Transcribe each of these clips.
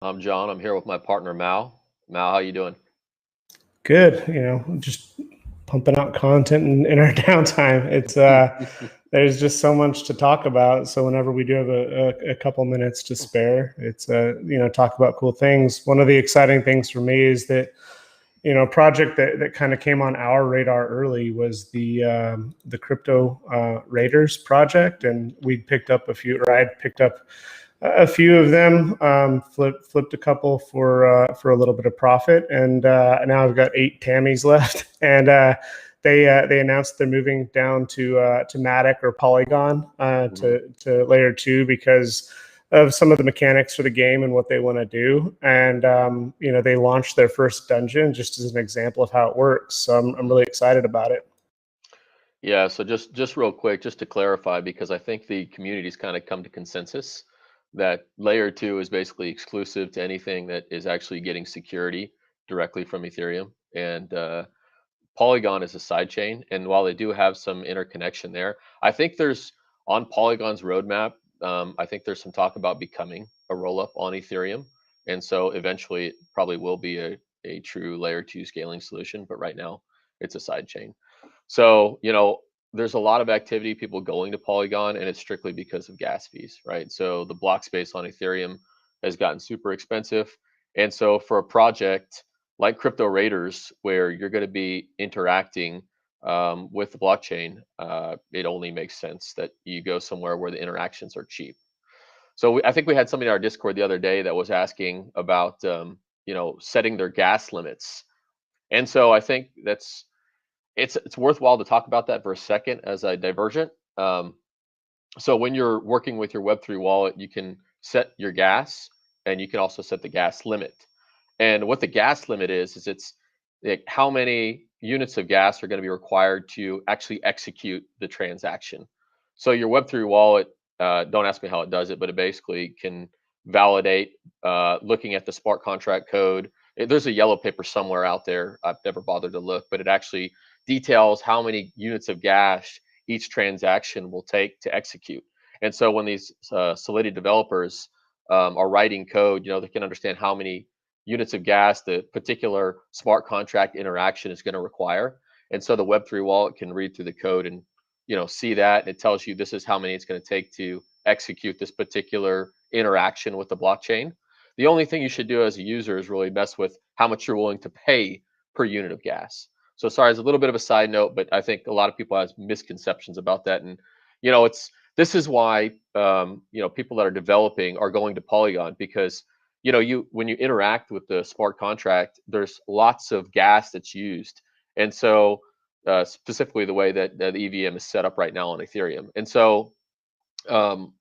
I'm John. I'm here with my partner Mal. Mal, how you doing? Good. Just pumping out content in our downtime. It's there's just so much to talk about. So whenever we do have a couple minutes to spare, it's talk about cool things. One of the exciting things for me is that a project that kind of came on our radar early was the crypto raiders project, and we'd picked up a few, or I'd picked up a few of them, flipped a couple for a little bit of profit, and now I've got 8 Tammys left, and they announced they're moving down to MATIC or Polygon to layer 2 because of some of the mechanics for the game and what they want to do. And they launched their first dungeon just as an example of how it works. So I'm really excited about it. Yeah, so just real quick, just to clarify, because I think the community's kind of come to consensus that layer 2 is basically exclusive to anything that is actually getting security directly from Ethereum. And Polygon is a sidechain. And while they do have some interconnection there, I think there's on Polygon's roadmap, I think there's some talk about becoming a rollup on Ethereum. And so eventually it probably will be a true layer 2 scaling solution. But right now it's a sidechain. So, there's a lot of activity, people going to Polygon, and it's strictly because of gas fees, right? So the block space on Ethereum has gotten super expensive. And so for a project like Crypto Raiders, where you're going to be interacting with the blockchain, it only makes sense that you go somewhere where the interactions are cheap. So I think we had somebody in our Discord the other day that was asking about, setting their gas limits. And so I think it's worthwhile to talk about that for a second as a divergent. So when you're working with your Web3 wallet, you can set your gas, and you can also set the gas limit. And what the gas limit is it's like how many units of gas are going to be required to actually execute the transaction. So your Web3 wallet, don't ask me how it does it, but it basically can validate looking at the smart contract code. There's a yellow paper somewhere out there. I've never bothered to look, but it actually details how many units of gas each transaction will take to execute. And so when these Solidity developers are writing code, they can understand how many units of gas the particular smart contract interaction is going to require. And so the Web3 wallet can read through the code and see that, and it tells you this is how many it's going to take to execute this particular interaction with the blockchain. The only thing you should do as a user is really mess with how much you're willing to pay per unit of gas. So sorry, it's a little bit of a side note, but I think a lot of people have misconceptions about that. And this is why people that are developing are going to Polygon, because when you interact with the smart contract, there's lots of gas that's used. And so specifically the way that the EVM is set up right now on Ethereum. And so when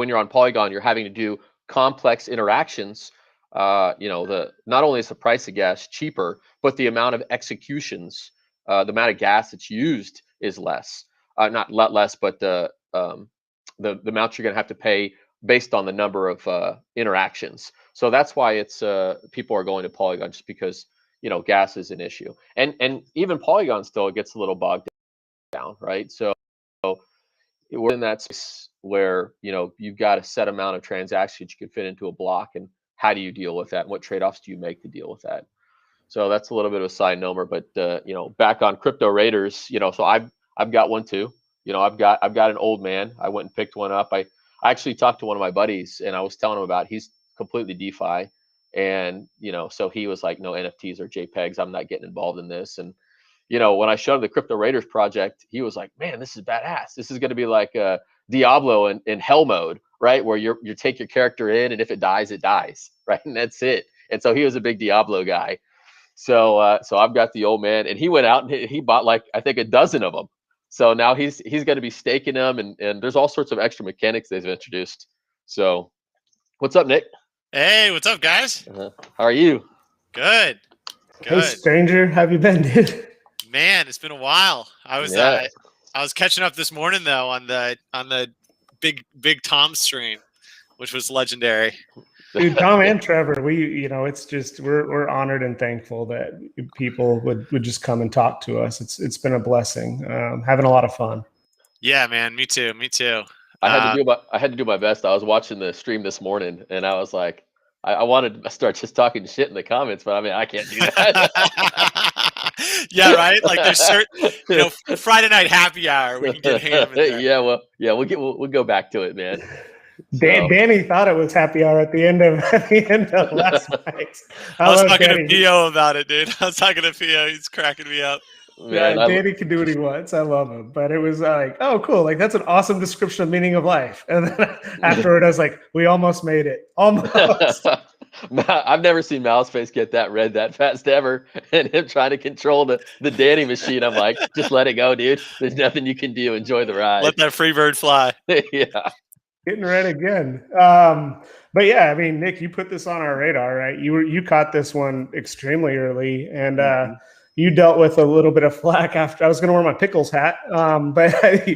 you're on Polygon, you're having to do complex interactions. The not only is the price of gas cheaper, but the amount of executions, the amount of gas that's used is less. Not less, but the amount you're going to have to pay based on the number of interactions. So that's why it's people are going to Polygon, just because gas is an issue, and even Polygon still gets a little bogged down, right? So we're in that space where you've got a set amount of transactions you can fit into a block, and how do you deal with that? And what trade-offs do you make to deal with that? So that's a little bit of a side note, but back on Crypto Raiders, so I've got one too. I've got an old man. I went and picked one up. I actually talked to one of my buddies, and I was telling him about he's completely DeFi, and so he was like, no NFTs or JPEGs. I'm not getting involved in this. And when I showed him the Crypto Raiders project, he was like, man, this is badass. This is going to be like Diablo in hell mode, right? Where you take your character in, and if it dies, right? And that's it. And so he was a big Diablo guy. So I've got the old man, and he went out and he bought like, I think, a dozen of them. So now he's going to be staking them, and there's all sorts of extra mechanics they've introduced. So what's up, Nick? Hey, what's up, guys? How are you? Good. Hey, stranger, how have you been, dude? Man, it's been a while. I was catching up this morning though on the big Tom stream, which was legendary. Dude, Tom and Trevor, it's just we're honored and thankful that people would just come and talk to us. It's been a blessing. Having a lot of fun. Yeah, man, me too. I had to do my best. I was watching the stream this morning, and I was like, I wanted to start just talking shit in the comments, but I mean, I can't do that. Yeah, right. Like there's certain, Friday night happy hour. We can get ham in there. Yeah, well, yeah, we'll go back to it, man. So Danny thought it was happy hour at the end of last night. I was love talking Danny. to Pio about it, dude. I was talking to Pio. He's cracking me up. man, Yeah, Danny can do what he wants. I love him. But it was like, oh, cool. Like, that's an awesome description of meaning of life. And then afterward, I was like, we almost made it. Almost. I've never seen Mouseface get that red that fast ever, and him trying to control the Danny machine. I'm like, just let it go, dude. There's nothing you can do. Enjoy the ride. Let that free bird fly. Yeah. Getting red again. But yeah, I mean, Nick, you put this on our radar, right? You caught this one extremely early, and you dealt with a little bit of flack after I was going to wear my pickles hat. But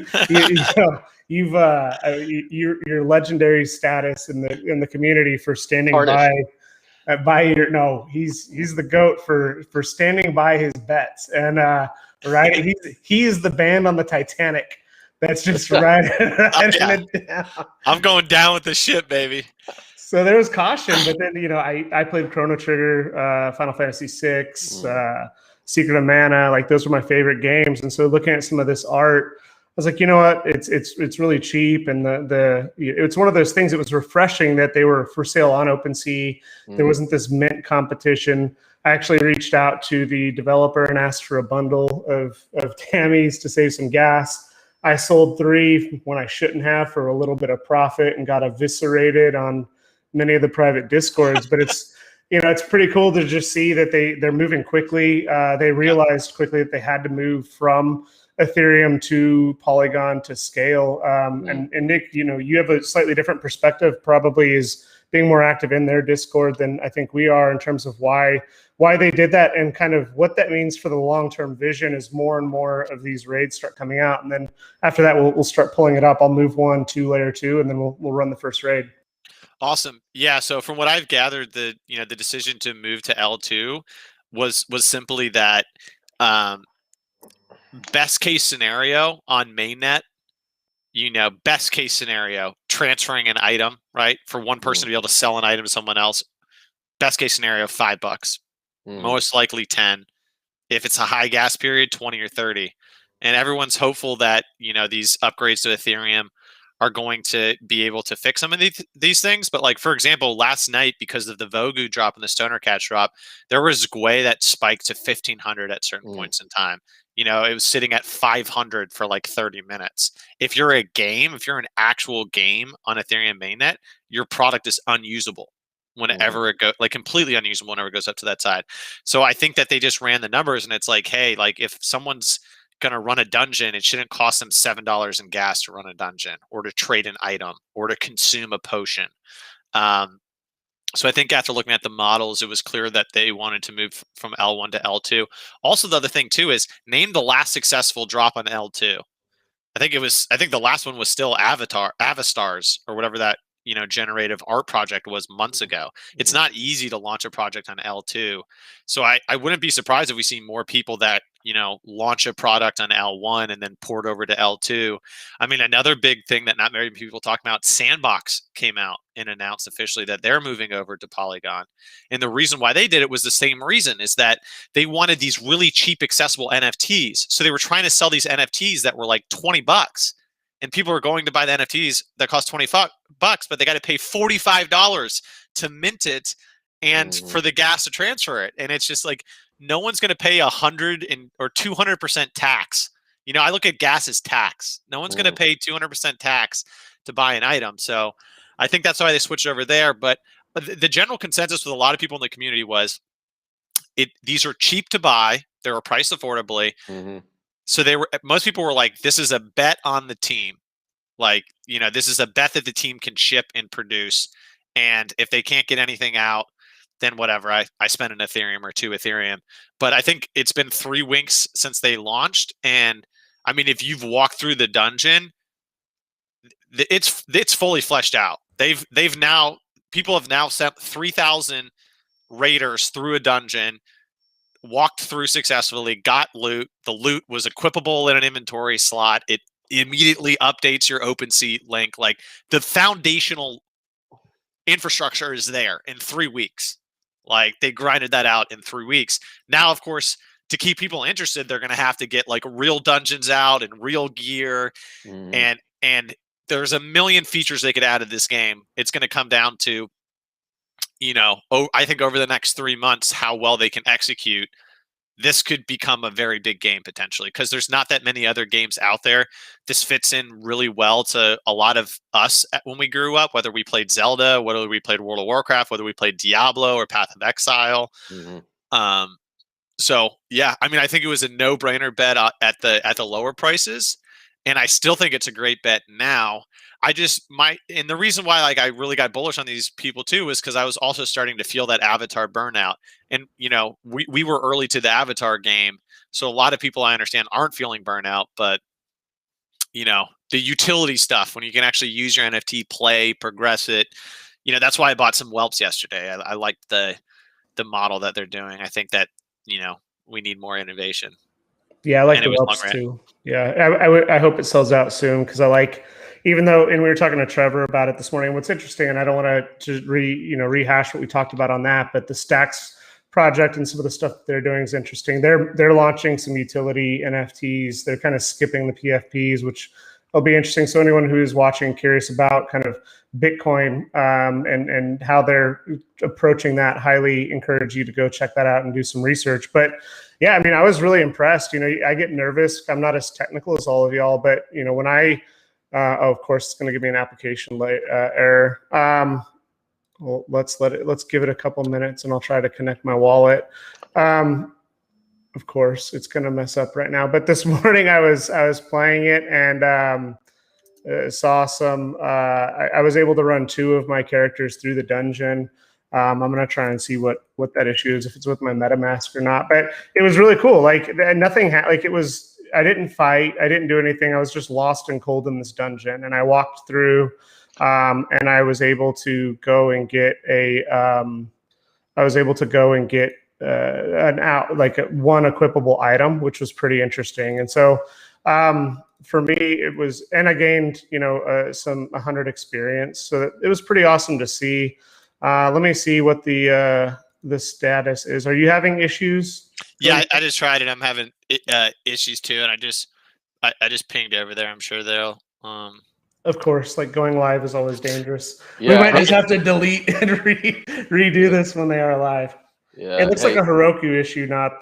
your legendary status in the community for standing by your he's the GOAT for standing by his bets, and right, he is the band on the Titanic that's just riding it down. I'm going down with the ship, baby. So there was caution, but then I played Chrono Trigger, Final Fantasy VI, Secret of Mana. Like, those were my favorite games, and so looking at some of this art, I was like, you know what, it's really cheap, and it's one of those things that was refreshing that they were for sale on OpenSea. There wasn't this mint competition. I actually reached out to the developer and asked for a bundle of Tammys to save some gas. I sold 3 when I shouldn't have for a little bit of profit and got eviscerated on many of the private discords. But it's pretty cool to just see that they're moving quickly. They realized quickly that they had to move from Ethereum to Polygon to scale. And Nick, you have a slightly different perspective, probably is being more active in their Discord than I think we are in terms of why they did that, and kind of what that means for the long-term vision as more and more of these raids start coming out. And then after that, we'll start pulling it up. I'll move 1 to layer 2, and then we'll run the first raid. Awesome. Yeah. So from what I've gathered, the decision to move to L2 was simply that best case scenario on mainnet, best case scenario, transferring an item, right? For one person to be able to sell an item to someone else. Best case scenario, $5. Most likely 10. If it's a high gas period, 20 or 30. And everyone's hopeful that, these upgrades to Ethereum are going to be able to fix some of these things. But like, for example, last night, because of the Vogu drop and the Stoner Catch drop, there was Gwei that spiked to 1,500 at certain points in time. It was sitting at 500 for like 30 minutes. If you're an actual game on Ethereum mainnet, your product is unusable whenever it goes, like completely unusable whenever it goes up to that side. So I think that they just ran the numbers, and it's like, hey, like if someone's going to run a dungeon, it shouldn't cost them $7 in gas to run a dungeon or to trade an item or to consume a potion. So I think after looking at the models, it was clear that they wanted to move from L1 to L2. Also, the other thing too is name the last successful drop on L2. I think the last one was still Avastars or whatever that generative art project was months ago. It's not easy to launch a project on L2. So I wouldn't be surprised if we see more people that, launch a product on L1 and then port over to L2. I mean, another big thing that not many people talk about, Sandbox came out and announced officially that they're moving over to Polygon. And the reason why they did it was the same reason, is that they wanted these really cheap, accessible NFTs. So they were trying to sell these NFTs that were like $20. And people are going to buy the NFTs that cost $20, but they got to pay $45 to mint it and for the gas to transfer it. And it's just like, no one's going to pay 100 or 200% tax. I look at gas as tax. No one's going to pay 200% tax to buy an item. So I think that's why they switched over there. But the general consensus with a lot of people in the community was these are cheap to buy. They're priced affordably. So most people were like, this is a bet on the team. Like, this is a bet that the team can ship and produce. And if they can't get anything out, then whatever, I spend an Ethereum or 2 Ethereum. But I think it's been 3 weeks since they launched. And I mean, if you've walked through the dungeon, it's fully fleshed out. People have now sent 3,000 raiders through a dungeon, walked through successfully, got loot. The loot was equipable in an inventory slot. It immediately updates your OpenSea link. Like, the foundational infrastructure is there in 3 weeks. Like they grinded that out in 3 weeks. Now, of course, to keep people interested, they're going to have to get like real dungeons out and real gear, Mhm. and there's a million features they could add to this game. It's going to come down to, I think over the next 3 months, how well they can execute. This could become a very big game potentially because there's not that many other games out there. This fits in really well to a lot of us when we grew up, whether we played Zelda, whether we played World of Warcraft, whether we played Diablo or Path of Exile. Mhm. So yeah, I mean, I think it was a no-brainer bet at the lower prices, and I still think it's a great bet now. And the reason why like I really got bullish on these people too was because I was also starting to feel that Avatar burnout, and we were early to the Avatar game, so a lot of people I understand aren't feeling burnout, but the utility stuff when you can actually use your NFT, play, progress it. That's why I bought some whelps yesterday. I liked the model that they're doing. I think that we need more innovation. Yeah, I like And the it was long whelps rant. too. Yeah, I hope it sells out soon because I like, even though, and we were talking to Trevor about it this morning. What's interesting, and I don't want to rehash what we talked about on that, but the Stacks project and some of the stuff that they're doing is interesting. They're launching some utility NFTs. They're kind of skipping the PFPs, which will be interesting. So anyone who is watching, curious about kind of Bitcoin and how they're approaching that, highly encourage you to go check that out and do some research. But yeah, I mean, I was really impressed. I get nervous. I'm not as technical as all of y'all, but when I, of course, it's going to give me an application error. Well, let's give it a couple minutes, and I'll try to connect my wallet. Of course, it's going to mess up right now. But this morning, I was playing it and saw some. I was able to run 2 of my characters through the dungeon. I'm gonna try and see what that issue is, if it's with my MetaMask or not. But it was really cool. Like nothing. It was. I didn't fight. I didn't do anything. I was just lost and cold in this dungeon, and I walked through, and I was able to go and get one equipable item, which was pretty interesting. And so for me, it was, and I gained some 100 experience, so it was pretty awesome to see. Let me see what the status is. Are you having issues? Yeah, I just tried it. I'm having issues too, and I just pinged over there. I'm sure they'll. Of course, like going live is always dangerous. Yeah, We might hey, just have to delete and redo this when they are live. yeah. It looks like Hey, a Heroku issue, not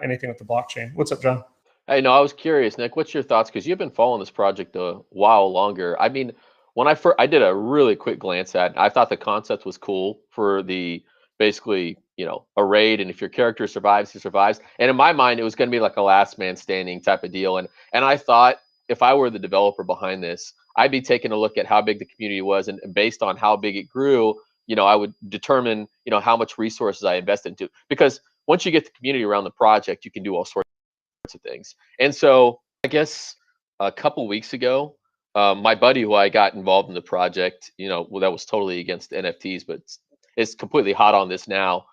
anything with the blockchain. What's up, John? hey, no, I was curious, Nick. What's your thoughts? Because you've been following this project a while longer. I mean, when I did a really quick glance at it, I thought the concept was cool for the basically, a raid, and if your character survives, he survives. And in my mind, it was going to be like a last man standing type of deal. And I thought if I were the developer behind this, I'd be taking a look at how big the community was, and based on how big it grew, I would determine, how much resources I invest into. Because once you get the community around the project, you can do all sorts of things. And so I guess a couple weeks ago, my buddy who I got involved in the project, that was totally against NFTs, but is completely hot on this now.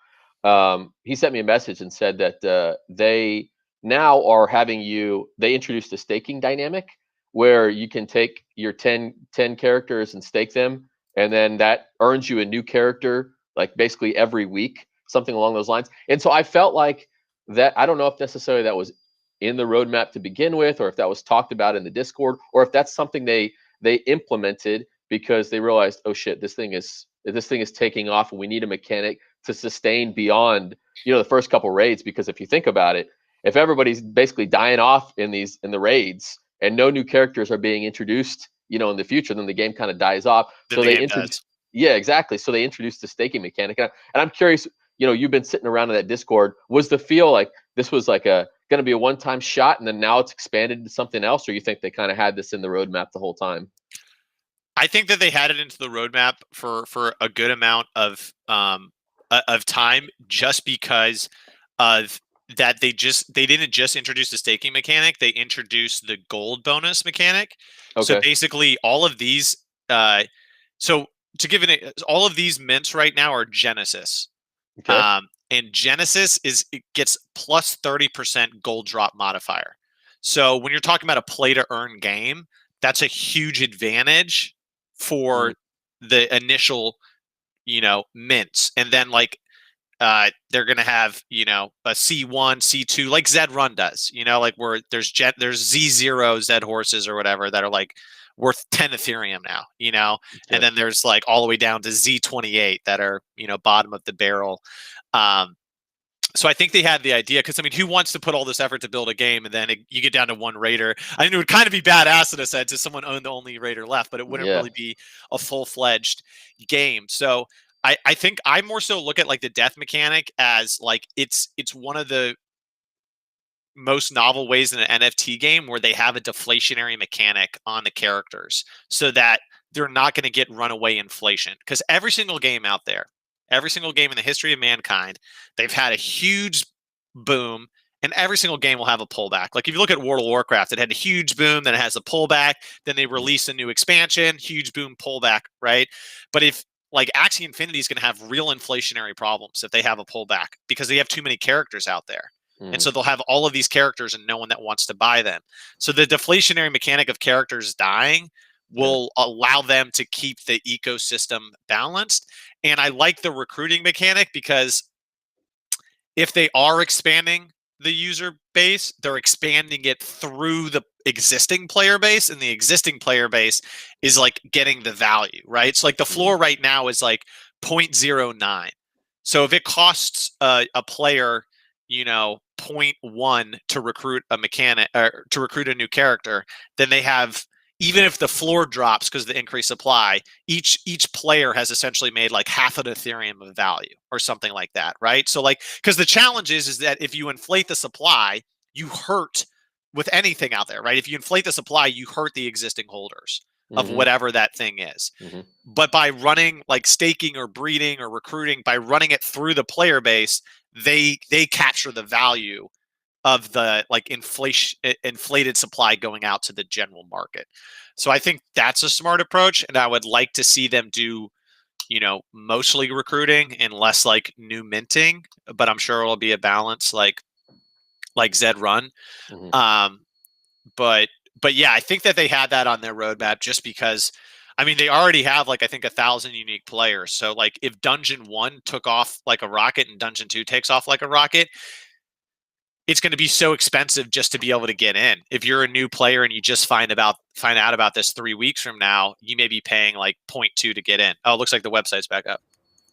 He sent me a message and said that they now are they introduced a staking dynamic where you can take your 10 characters and stake them, and then that earns you a new character, like basically every week, something along those lines. And so I felt like that, I don't know if necessarily that was in the roadmap to begin with, or if that was talked about in the Discord, or if that's something they implemented because they realized, oh shit, this thing is taking off, and we need a mechanic to sustain beyond the first couple raids. Because if you think about it, if everybody's basically dying off in the raids and no new characters are being introduced, in the future, then the game kind of dies off. Then So the they game introduced, does. yeah, exactly. So they introduced the staking mechanic, and I'm curious. You've been sitting around in that Discord. Was the feel like this was like going to be a one-time shot, and then now it's expanded into something else, or you think they kind of had this in the roadmap the whole time? I think that they had it into the roadmap for a good amount of time, just because of that they didn't just introduce the staking mechanic, they introduced the gold bonus mechanic. So Okay. basically all of these so to give it, all of these mints right now are Genesis. Okay. And Genesis it gets plus 30% gold drop modifier. So when you're talking about a play to earn game, that's a huge advantage for Mm. the initial, mints, and then like they're gonna have a C1, C2, like Zed Run does. Like where there's Z0 Zed horses or whatever that are like worth 10 Ethereum now. And then there's like all the way down to Z28 that are bottom of the barrel. So I think they had the idea, because I mean, who wants to put all this effort to build a game and then you get down to one raider? I mean, it would kind of be badass in a sense if someone owned the only raider left, but it wouldn't really be a full-fledged game. So I think I more so look at like the death mechanic as like it's one of the most novel ways in an NFT game where they have a deflationary mechanic on the characters so that they're not going to get runaway inflation. Because every single game out there, every single game in the history of mankind, they've had a huge boom, and every single game will have a pullback. Like if you look at World of Warcraft, it had a huge boom, then it has a pullback, then they release a new expansion, huge boom, pullback, right? But if like Axie Infinity is going to have real inflationary problems if they have a pullback because they have too many characters out there. And so they'll have all of these characters and no one that wants to buy them. So the deflationary mechanic of characters dying will allow them to keep the ecosystem balanced. And I like the recruiting mechanic because if they are expanding the user base, they're expanding it through the existing player base, and the existing player base is like getting the value, right? So like the floor right now is like 0.09. So if it costs a player, 0.1 to recruit a mechanic or to recruit a new character, then they have, even if the floor drops because of the increased supply, each player has essentially made like half an Ethereum of value or something like that, right? So like, because the challenge is that if you inflate the supply, you hurt with anything out there, right? If you inflate the supply, you hurt the existing holders of whatever that thing is. But by running like staking or breeding or recruiting, by running it through the player base, they capture the value of the like inflated supply going out to the general market. So I think that's a smart approach, and I would like to see them do, mostly recruiting and less like new minting. But I'm sure it'll be a balance, like Zed Run. But yeah, I think that they had that on their roadmap just because, I mean, they already have like I think 1,000 unique players. So like if Dungeon 1 took off like a rocket and Dungeon 2 takes off like a rocket, it's going to be so expensive just to be able to get in. If you're a new player and you just find out about this 3 weeks from now, you may be paying like 0.2 to get in. Oh, it looks like the website's back up.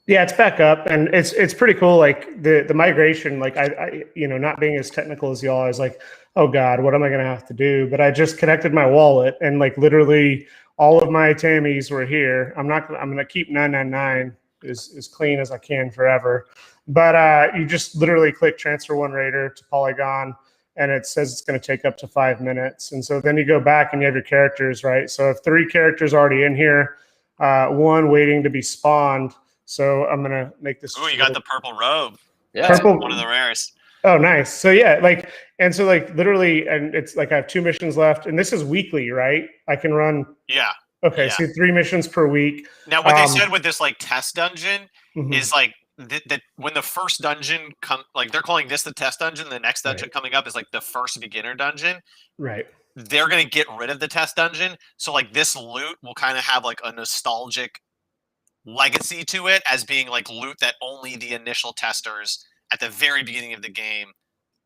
Yeah, it's back up, and it's pretty cool. Like the migration, like I not being as technical as y'all, I was like, oh God, what am I going to have to do? But I just connected my wallet, and like literally all of my Tammys were here. I'm going to keep 999 as clean as I can forever. But you just literally click transfer one raider to Polygon, and it says it's going to take up to 5 minutes. And so then you go back and you have your characters, right? So if 3 characters already in here, 1 waiting to be spawned. So I'm going to make this. Oh, you got the purple robe. Yeah. That's one of the rarest. Oh, nice. So yeah, like, and so like literally, and it's like I have 2 missions left, and this is weekly, right? I can run. Yeah. Okay. Yeah. So 3 missions per week. Now, what they said with this like test dungeon is like, that when the first dungeon like they're calling this the test dungeon, the next dungeon coming up is like the first beginner dungeon. Right. They're going to get rid of the test dungeon. So like this loot will kind of have like a nostalgic legacy to it as being like loot that only the initial testers at the very beginning of the game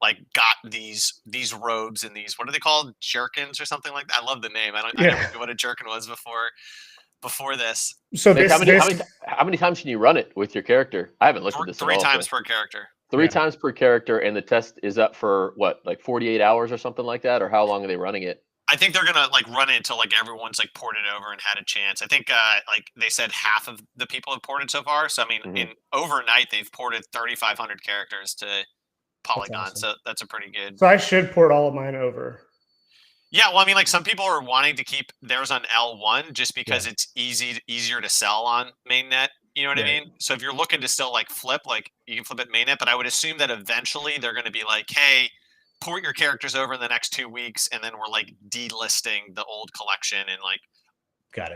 like got these robes and these, what are they called? Jerkins or something like that. I love the name. I never knew what a jerkin was before this. So Nick, how many times can you run it with your character? I haven't looked at this at all. 3 times per character. 3 times per character, and the test is up for what, like 48 hours or something like that, or how long are they running it? I think they're gonna like run it until like everyone's like ported over and had a chance. I think like they said half of the people have ported so far. So I mean, in overnight they've ported 3,500 characters to Polygon. That's awesome. So that's a pretty good. So I should port all of mine over. Yeah, well, I mean, like some people are wanting to keep theirs on L1 just because it's easier to sell on mainnet. You know what I mean? So if you're looking to still like flip, like you can flip it mainnet, but I would assume that eventually they're going to be like, hey, port your characters over in the next 2 weeks, and then we're like delisting the old collection and like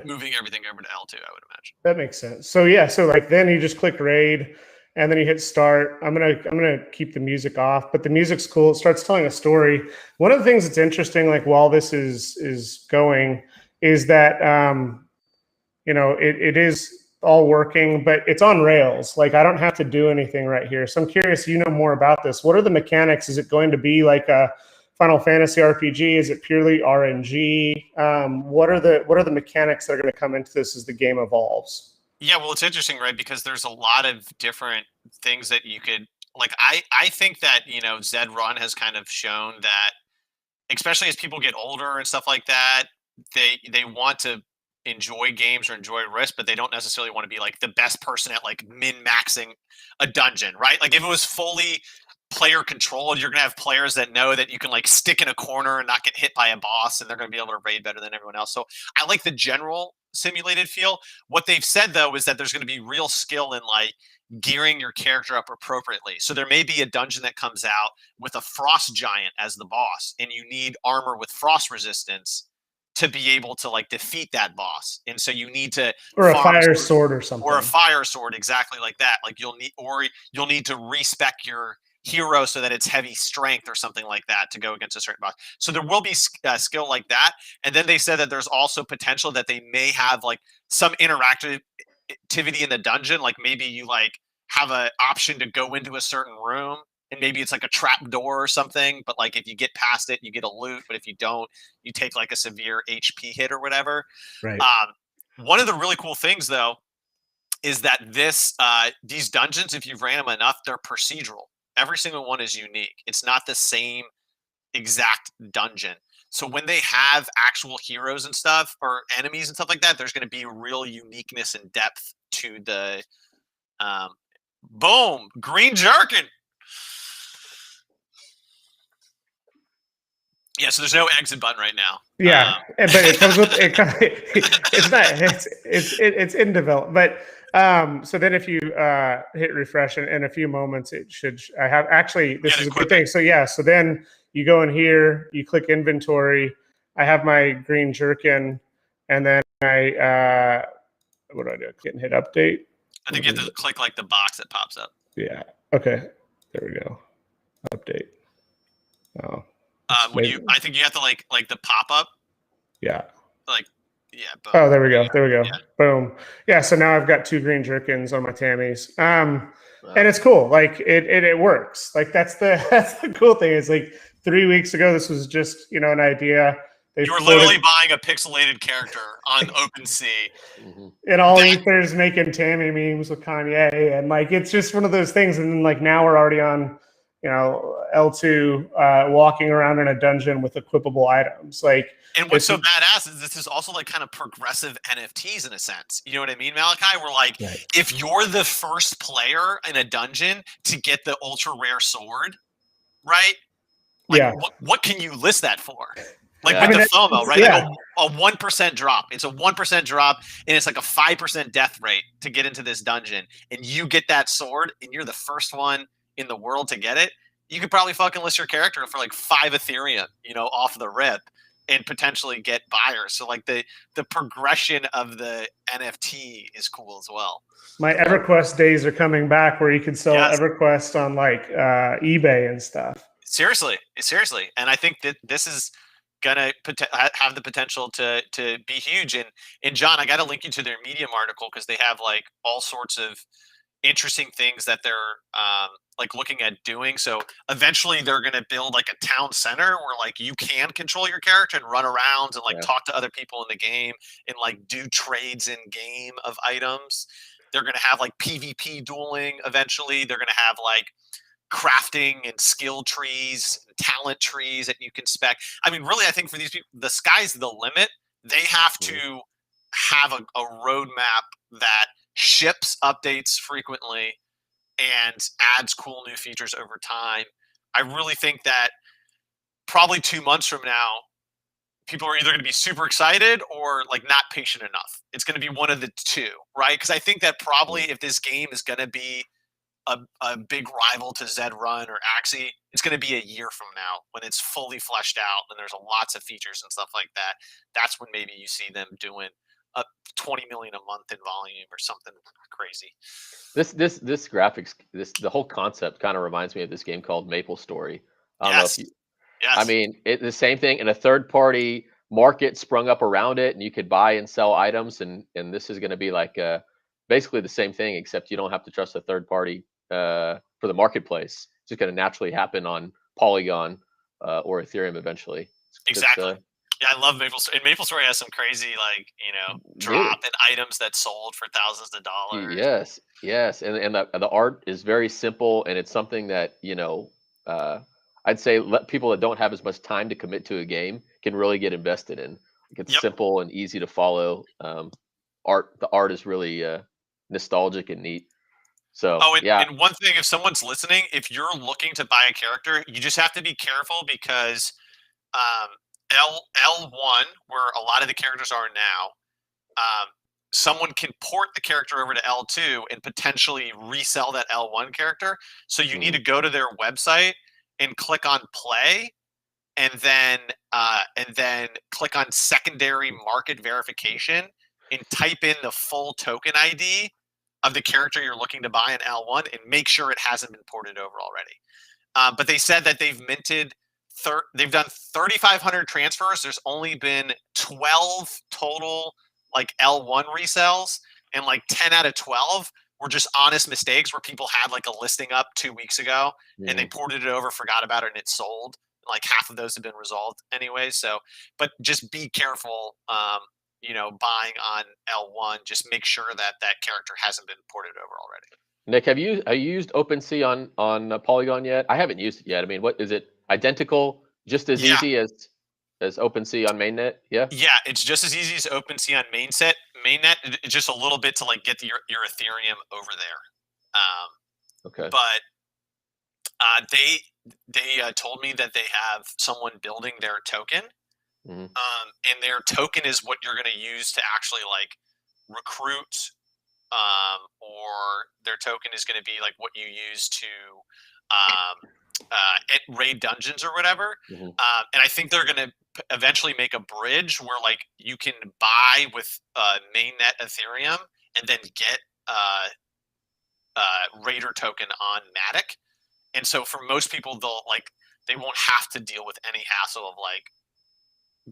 moving everything over to L2, I would imagine. That makes sense. So yeah, so like then you just click raid, and then you hit start. I'm gonna keep the music off, but the music's cool. It starts telling a story. One of the things that's interesting, like while this is going, is that it is all working, but it's on Rails. Like I don't have to do anything right here. So I'm curious, you know more about this. What are the mechanics? Is it going to be like a Final Fantasy RPG? Is it purely RNG? What are the mechanics that are going to come into this as the game evolves? Yeah, well, it's interesting, right? Because there's a lot of different things that you could like. I think that Zed Run has kind of shown that, especially as people get older and stuff like that, they want to enjoy games or enjoy risk, but they don't necessarily want to be like the best person at like min-maxing a dungeon, right? Like if it was fully player controlled, you're gonna have players that know that you can like stick in a corner and not get hit by a boss, and they're gonna be able to raid better than everyone else. So I like the general simulated feel. What they've said though is that there's gonna be real skill in like gearing your character up appropriately. So there may be a dungeon that comes out with a frost giant as the boss, and you need armor with frost resistance to be able to like defeat that boss. And so you need to or a fire sword or something. Or a fire sword, exactly like that. Like you'll need to respec your hero so that it's heavy strength or something like that to go against a certain boss. So there will be skill like that. And then they said that there's also potential that they may have like some interactive activity in the dungeon. Like maybe you like have an option to go into a certain room, and maybe it's like a trap door or something. But like if you get past it, you get a loot. But if you don't, you take like a severe HP hit or whatever. Right. One of the really cool things though is that these dungeons, if you've ran them enough, they're procedural. Every single one is unique. It's not the same exact dungeon. So when they have actual heroes and stuff or enemies and stuff like that, there's going to be real uniqueness and depth to the boom, green jerkin. Yeah, so there's no exit button right now. Yeah, but it comes with it. It's not. It's in development. But so then if you hit refresh in a few moments, it should. I have actually. This is a good thing. So yeah. So then you go in here. You click inventory. I have my green jerkin, and then I what do I do? Click and hit update. I think you have to click like the box that pops up. Yeah. Okay. There we go. Update. Oh. I think you have to like the pop up. Yeah. Like, yeah. Boom. Oh, there we go. There we go. Yeah. Boom. Yeah. So now I've got 2 green jerkins on my Tammys. And it's cool. Like it works. Like that's the cool thing. Is like 3 weeks ago, this was just, an idea. You were literally buying a pixelated character on OpenSea. And all ethers making Tammy memes with Kanye. And like, it's just one of those things. And then like now we're already on, L2 walking around in a dungeon with equipable items. Like, and what's so badass is this is also like kind of progressive NFTs in a sense. You know what I mean, Malachi? We're like, if you're the first player in a dungeon to get the ultra rare sword, right? Like, what can you list that for? Like with the FOMO, right? Yeah. Like a 1% drop. It's a 1% drop, and it's like a 5% death rate to get into this dungeon. And you get that sword, and you're the first one in the world to get it. You could probably fucking list your character for like 5 Ethereum, off the rip, and potentially get buyers. So like the progression of the NFT is cool as well. My EverQuest days are coming back, where you can sell EverQuest on like eBay and stuff. Seriously, and I think that this is gonna have the potential to be huge. And John, I got to link you to their Medium article because they have like all sorts of interesting things that they're like looking at doing. So eventually they're going to build like a town center where like you can control your character and run around and like talk to other people in the game and like do trades in game of items. They're going to have like PvP dueling eventually. They're going to have like crafting and skill trees, talent trees that you can spec. I mean, really, I think for these people, the sky's the limit. They have to have a roadmap that ships updates frequently and adds cool new features over time. I really think that probably 2 months from now, people are either going to be super excited or like not patient enough. It's going to be one of the two, right? Because I think that probably if this game is going to be a big rival to Zed Run or Axie, it's going to be a year from now when it's fully fleshed out and there's lots of features and stuff like that. That's when maybe you see them doing 20 million a month in volume or something crazy. This graphics, the whole concept kind of reminds me of this game called Maple Story. I don't know if you, I mean, the same thing in a third party market sprung up around it, and you could buy and sell items, and this is going to be like basically the same thing, except you don't have to trust a third party for the marketplace. It's just going to naturally happen on Polygon or Ethereum eventually. Exactly. Yeah, I love MapleStory. And MapleStory has some crazy, like, drop in items that sold for thousands of dollars. Yes, yes, and the art is very simple, and it's something that I'd say let people that don't have as much time to commit to a game can really get invested in. It's simple and easy to follow. The art is really nostalgic and neat. So and one thing, if someone's listening, if you're looking to buy a character, you just have to be careful because L1, where a lot of the characters are now, someone can port the character over to L2 and potentially resell that L1 character. So you need to go to their website and click on play, and then click on secondary market verification and type in the full token ID of the character you're looking to buy in L1 and make sure it hasn't been ported over already. But they said that they've minted. They've done 3,500 transfers. There's only been 12 total like L1 resells, and like 10 out of 12 were just honest mistakes where people had like a listing up 2 weeks ago and they ported it over, forgot about it, and it sold. Like half of those have been resolved anyway. So, but just be careful, buying on L1. Just make sure that character hasn't been ported over already. Nick, have you used OpenSea on Polygon yet? I haven't used it yet. I mean, what is it? Identical, just as easy as OpenSea on mainnet? Yeah. Yeah, it's just as easy as OpenSea on mainnet. It's just a little bit to like get your Ethereum over there. Okay. But they told me that they have someone building their token, and their token is what you're going to use to actually like recruit, or their token is going to be like what you use to raid dungeons or whatever. And I think they're going to eventually make a bridge where like you can buy with mainnet Ethereum and then get raider token on MATIC. And so for most people, they won't have to deal with any hassle of like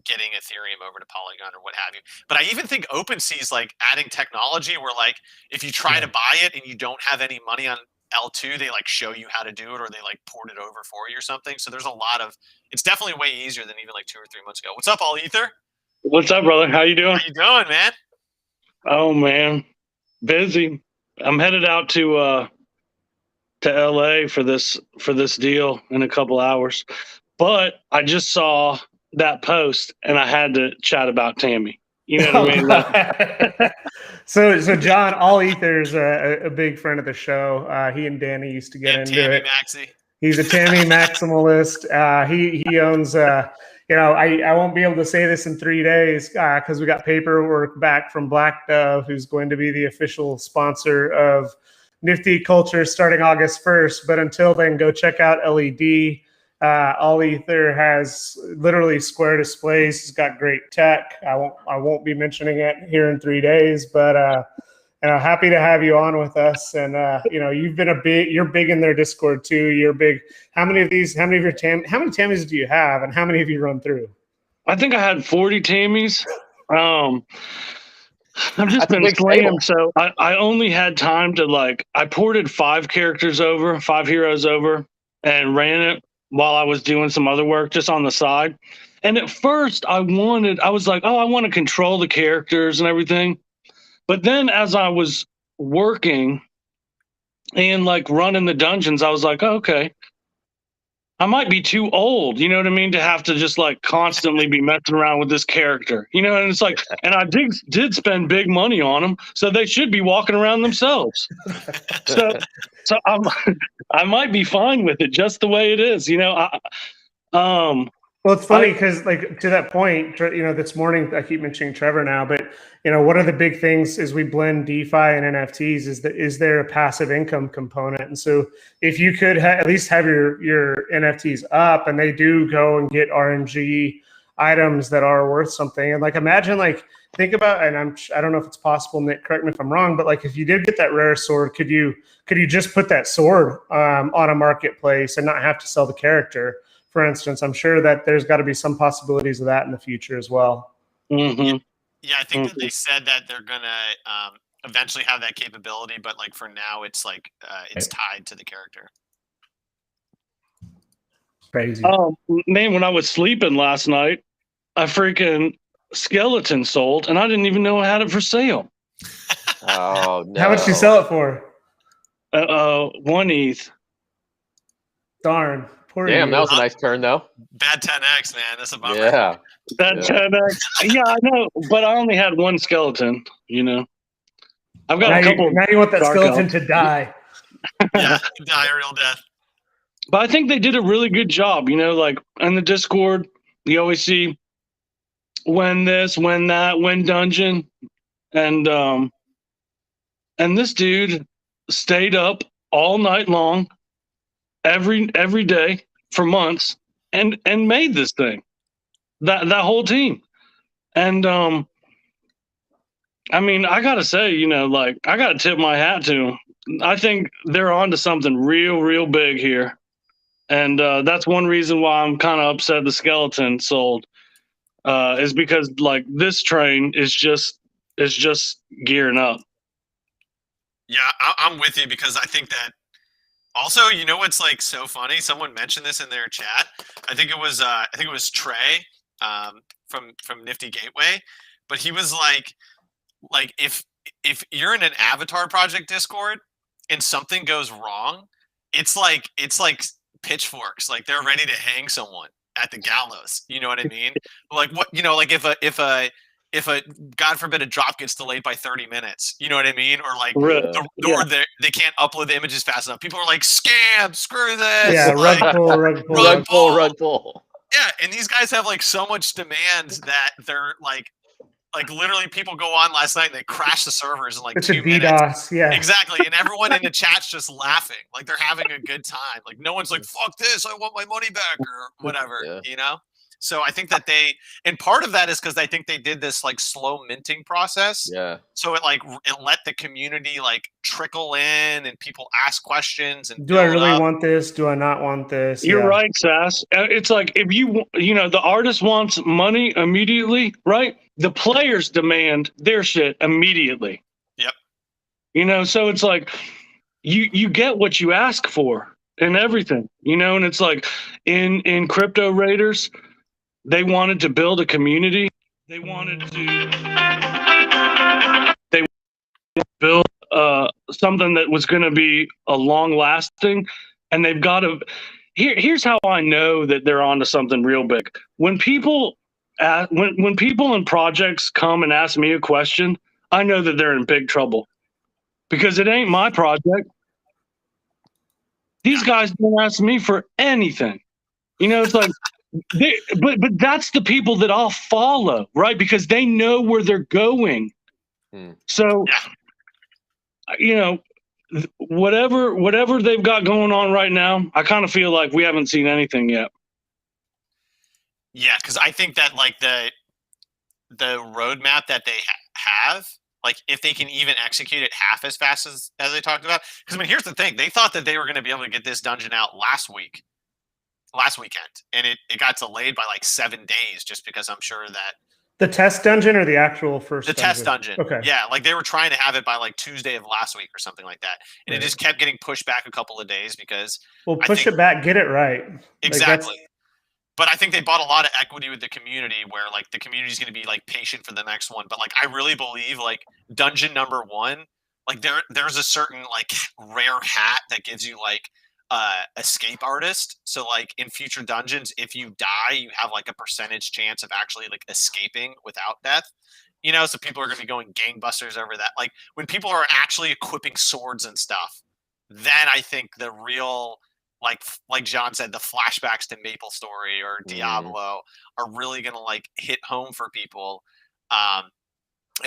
getting Ethereum over to Polygon or what have you. But I even think OpenSea is like adding technology where like if you try to buy it and you don't have any money on L2, they like show you how to do it, or they like port it over for you or something. So there's a lot of, it's definitely way easier than even like 2 or 3 months ago. What's up, All Ether? What's up, brother? How you doing? How you doing, man? Oh man, busy. I'm headed out to LA for this deal in a couple hours. But I just saw that post and I had to chat about Tammy. You know what I mean? So John, All Ether's a big friend of the show. He and Danny used to get into Tammy it. Maxi. He's a Tammy maximalist. He owns. I won't be able to say this in 3 days because we got paperwork back from Black Dove, who's going to be the official sponsor of Nifty Culture starting August 1st. But until then, go check out LED. All Ether has literally square displays. He's got great tech. I won't be mentioning it here in 3 days, but happy to have you on with us. And you're big in their Discord too. You're big. How many Tammys do you have, and how many have you run through? I think I had 40 Tammys. I've just been slammed, so I only had time to I ported 5 heroes over, and ran it while I was doing some other work just on the side. And at first I was like, I want to control the characters and everything. But then as I was working and running the dungeons, I was like, okay, I might be too old, you know what I mean, to have to just constantly be messing around with this character, and it's and I did spend big money on them, so they should be walking around themselves. So I might be fine with it just the way it is, Well, it's funny because, to that point, this morning I keep mentioning Trevor now, but one of the big things is we blend DeFi and NFTs is there a passive income component? And so if you could at least have your NFTs up, and they do go and get RNG items that are worth something, and imagine think about, and I don't know if it's possible, Nick, correct me if I'm wrong, but if you did get that rare sword, could you just put that sword on a marketplace and not have to sell the character for instance. I'm sure that there's got to be some possibilities of that in the future as well. Mm-hmm. Yeah, I think that they said that they're gonna eventually have that capability, but like for now, it's like it's tied to the character. Crazy. Man, when I was sleeping last night, a freaking skeleton sold, and I didn't even know I had it for sale. Oh no! How much you sell it for? 1 ETH. Darn. Poor Damn, you. that was a nice turn though. Bad 10x, man. That's a bummer. Yeah. That 10x. Yeah, I know, but I only had one skeleton. You know, I've got now a couple. now you want that dark skeleton elves. to die. Yeah, die a real death. But I think they did a really good job. You know, like in the Discord, you always see when this, when that, when dungeon, and this dude stayed up all night long, every day for months, and made this thing. That whole team, and I mean, I gotta say, you know, like I gotta tip my hat to them. I think they're onto something real big here. And that's one reason why I'm kind of upset the skeleton sold, is because like this train is just gearing up. Yeah, I'm with you because I think that. Also, you know what's like so funny? Someone mentioned this in their chat. I think it was Trey from Nifty Gateway, but he was like if you're in an Avatar Project Discord and something goes wrong, it's like pitchforks, like they're ready to hang someone at the gallows. You know what I mean? Like what, you know, like if a God forbid a drop gets delayed by 30 minutes, you know what I mean? Or like or they can't upload the images fast enough. People are like, scam, screw this. Yeah, like, rug pull. Yeah, and these guys have like so much demand that they're like literally people go on last night and they crash the servers in like it's 2 a minutes. DDoS, yeah. Exactly. And everyone in the chat's just laughing. Like they're having a good time. Like no one's like, fuck this, I want my money back or whatever, you know? So I think that and part of that is because I think they did this like slow minting process. Yeah. So it let the community like trickle in and people ask questions and do I really want this? Do I not want this? You're right, Sass. It's like if you know the artist wants money immediately, right? The players demand their shit immediately. Yep. You know, so it's like you get what you ask for and everything, you know, and it's like in Crypto Raiders, they wanted to build a community. They wanted to build something that was going to be a long lasting, and they've got to. Here's how I know that they're onto something real big. When people when people in projects come and ask me a question, I know that they're in big trouble because it ain't my project. These guys don't ask me for anything. You know, it's like. But that's the people that I'll follow, right? Because they know where they're going. So, you know, whatever they've got going on right now, I kind of feel like we haven't seen anything yet. Yeah, because I think that like the roadmap that they have, like if they can even execute it half as fast as they talked about. Because I mean, here's the thing: they thought that they were going to be able to get this dungeon out last weekend, and it got delayed by like 7 days just because I'm sure that the test dungeon or the actual first test dungeon. Okay. Yeah, like they were trying to have it by like Tuesday of last week or something like that, and it just kept getting pushed back a couple of days because push it back, get it right. Exactly. But I think they bought a lot of equity with the community where like the community is going to be like patient for the next one. But like I really believe like dungeon number 1, like there's a certain like rare hat that gives you like escape artist. So like in future dungeons, if you die, you have like a percentage chance of actually like escaping without death. You know, so people are going to be going gangbusters over that. Like when people are actually equipping swords and stuff, then I think the real like John said, the flashbacks to MapleStory or Diablo are really going to like hit home for people. And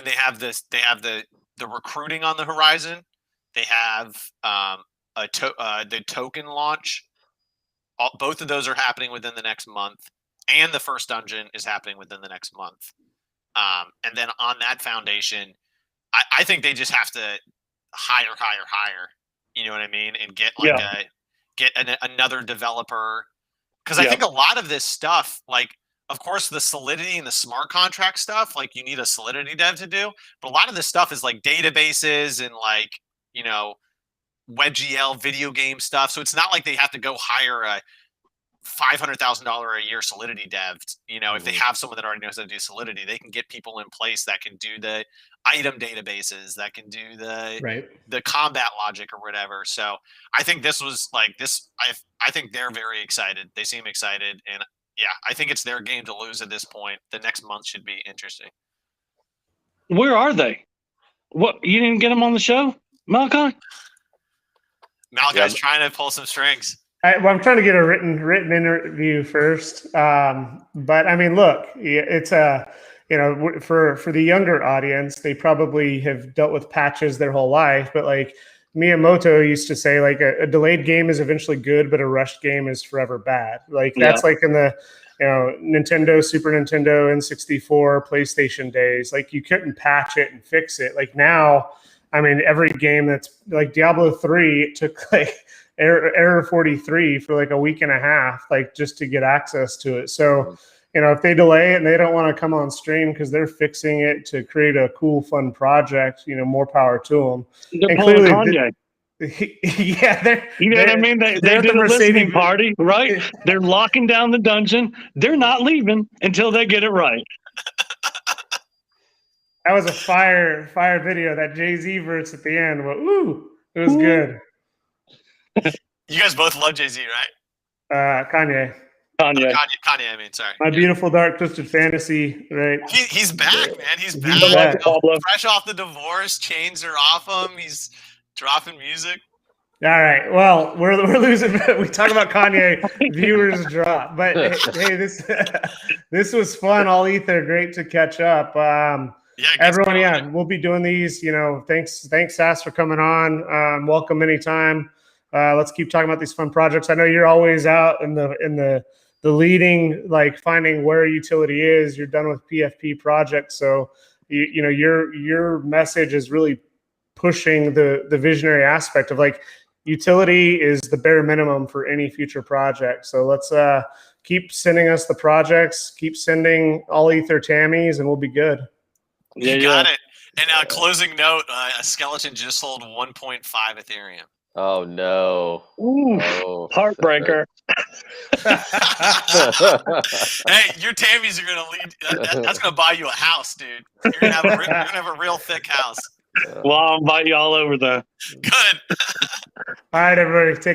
they have the recruiting on the horizon. They have the token launch. Both of those are happening within the next month, and the first dungeon is happening within the next month. And then on that foundation, I think they just have to hire. You know what I mean? And get like another developer, Because I think a lot of this stuff, like, of course, the Solidity and the smart contract stuff, like you need a Solidity dev to do. But a lot of this stuff is like databases and like, you know, WebGL video game stuff. So it's not like they have to go hire a $500,000 a year Solidity dev. You know, if they have someone that already knows how to do Solidity, they can get people in place that can do the item databases, that can do the combat logic or whatever. So I think this was like this. I think they're very excited. They seem excited, and yeah, I think it's their game to lose at this point. The next month should be interesting. Where are they? What, you didn't get them on the show, Malachi? Malachi's trying to pull some strings. I'm trying to get a written interview first. But I mean, look, it's for the younger audience, they probably have dealt with patches their whole life. But like Miyamoto used to say, like a delayed game is eventually good, but a rushed game is forever bad. Like that's like in the Nintendo, Super Nintendo, N64, PlayStation days. Like you couldn't patch it and fix it. Like now, I mean, every game that's like Diablo 3, it took like error 43 for like a week and a half, like just to get access to it. So, if they delay it and they don't want to come on stream because they're fixing it to create a cool, fun project, more power to them. They're pulling Kanye. You know what I mean? They did a listening party, right? They're locking down the dungeon. They're not leaving until they get it right. That was a fire video. That Jay-Z verse at the end. Well, it was good. You guys both love Jay-Z, right? Kanye. Kanye, I mean, sorry. My Beautiful Dark Twisted Fantasy, right? He's back, man. He's back. Fresh off the divorce, chains are off him. He's dropping music. All right. Well, we're losing. We talk about Kanye, viewers drop. But hey, this was fun. All Ether, great to catch up. Everyone, we'll be doing these. Thanks, Sass, for coming on. Welcome anytime. Let's keep talking about these fun projects. I know you're always out in the leading, like finding where utility is. You're done with PFP projects, so your message is really pushing the visionary aspect of like utility is the bare minimum for any future project. So let's keep sending us the projects, keep sending all Ether Tammys, and we'll be good. You got it. And closing note: a skeleton just sold 1.5 Ethereum. Oh no! Heartbreaker. Hey, your Tammys are gonna lead. That's gonna buy you a house, dude. You're gonna have a real thick house. Well, I'll invite you all over there. Good. All right, everybody. Take